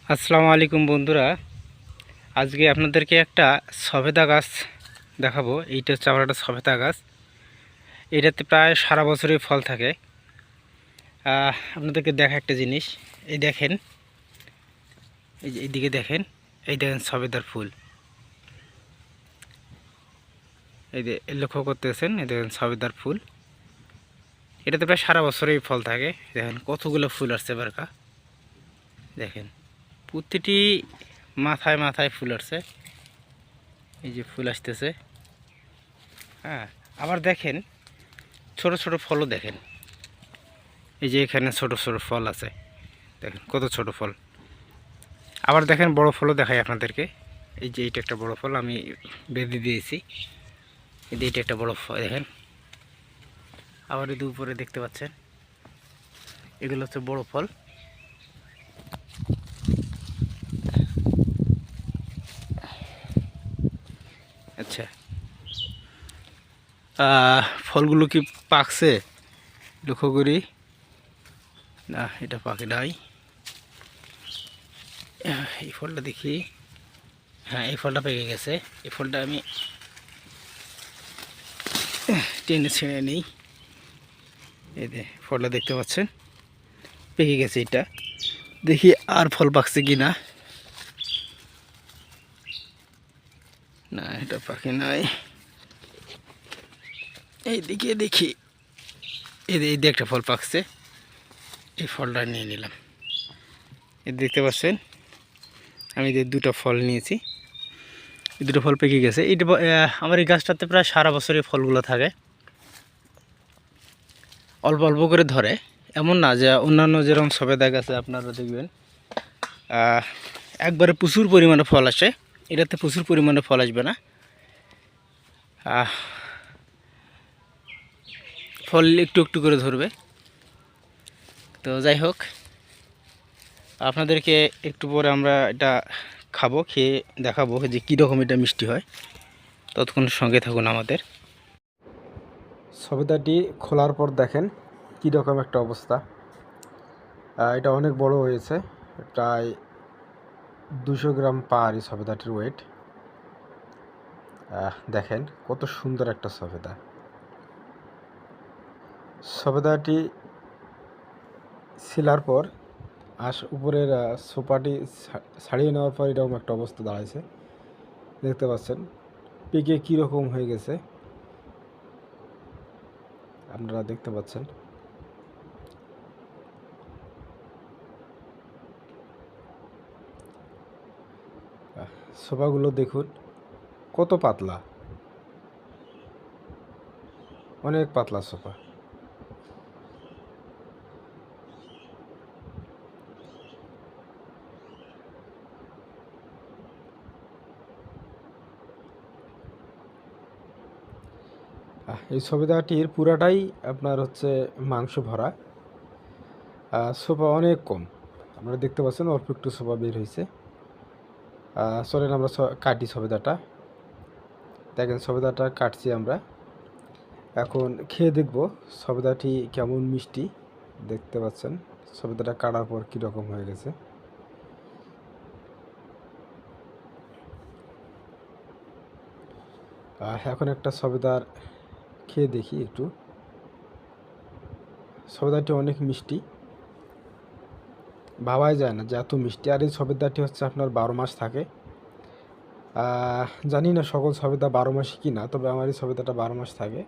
আসসালামু আলাইকুম বন্ধুরা, আজকে আপনাদেরকে একটা সবেদা গাছ দেখাবো। এইটা হচ্ছে আমার একটা সবেদা গাছ। এটাতে প্রায় সারা বছরই ফল থাকে। আপনাদেরকে দেখা একটা জিনিস, এই দেখেন, এই যে এইদিকে দেখেন, এই দেখেন সবেদার ফুল। এই যে লক্ষ্য করতেছেন, এই দেখেন সবেদার ফুল। এটাতে প্রায় সারা বছরই ফল থাকে। দেখেন কতগুলো ফুল আসছে বারকা। দেখেন প্রতিটি মাথায় মাথায় ফুল আসছে। এই যে ফুল আসতেছে। হ্যাঁ, আবার দেখেন ছোট ছোট ফলও দেখেন। এই যে এখানে ছোট ছোট ফল আছে, দেখেন কত ছোট ফল। আবার দেখেন বড় ফলও দেখাই আপনাদেরকে। এই যে এইটা একটা বড় ফল, আমি বেঁধে দিয়েছি। এই যে এইটা একটা বড় ফল দেখেন। আবার এই উপরে দেখতে পাচ্ছেন, এগুলো হচ্ছে বড় ফল। আচ্ছা, ফলগুলো কি পাকছে লক্ষ্য করি? না, এটা পাকে নাই। এই ফলটা দেখি। হ্যাঁ, এই ফলটা পেকে গেছে। এই ফলটা আমি টেনে ছিঁড়ে নিই। এই যে ফলটা দেখতে পাচ্ছেন, পেকে গেছে। এটা দেখি আর ফল পাকছে কি না। না, এটা পাকে নাই। এইদিকে দেখি, এই যে একটা ফল পাকছে। এই ফলটা নিয়ে নিলাম। এই দেখতে পাচ্ছেন, আমি যে দুটো ফল নিয়েছি। এই দুটো ফল পেকে গেছে। এইটা আমার এই গাছটাতে প্রায় সারা বছরই ফলগুলো থাকে। অল্প অল্প করে ধরে, এমন না যে অন্যান্য যেরকম সবেদা গাছে আপনারা দেখবেন একবারে প্রচুর পরিমাণে ফল আসে। এটাতে প্রচুর পরিমাণে ফল আসবে না। ফল একটু একটু করে ধরবে। তো যাই হোক, আপনাদেরকে একটু পরে আমরা এটা খাবো, খেয়ে দেখাবো যে কীরকম এটা মিষ্টি হয়। ততক্ষণ সঙ্গে থাকুন আমাদের। সবেদাটি খোলার পর দেখেন কীরকম একটা অবস্থা। এটা অনেক বড় হয়েছে, প্রায় 200 গ্রাম পার এই সবেদাটির ওয়েট। দেখেন কত সুন্দর একটা সবেদা। সবেদাটি ছিলার পর উপরের সোপাটি ছাড়িয়ে নেওয়ার পর এরকম একটা অবস্থা দাঁড়াইছে। দেখতে পাচ্ছেন পেকে কীরকম হয়ে গেছে, আপনারা দেখতে পাচ্ছেন। সোপাগুলো দেখুন কত পাতলা, অনেক পাতলা সোপা। এই সবেদাটির পুরাটাই আপনার হচ্ছে মাংস ভরা। সোপা অনেক কম, আপনারা দেখতে পাচ্ছেন অল্প একটু সোপা বের হয়েছে। চলেন আমরা কাটি সবেদাটা। দেখেন সবেদাটা কাটছি আমরা, এখন খেয়ে দেখব সবেদাটি কেমন মিষ্টি। দেখতে পাচ্ছেন সবেদাটা কাটার পর কীরকম হয়ে গেছে। এখন একটা সবেদার খেয়ে দেখি একটু। সবেদাটি অনেক মিষ্টি, ভাবাই যায় না যে এত মিষ্টি। আর এই সবেদাটি হচ্ছে আপনার 12 মাস থাকে। জানি না সকল সবেদা 12 মাসই কি না, তবে আমার এই সবেদাটা 12 মাস থাকে।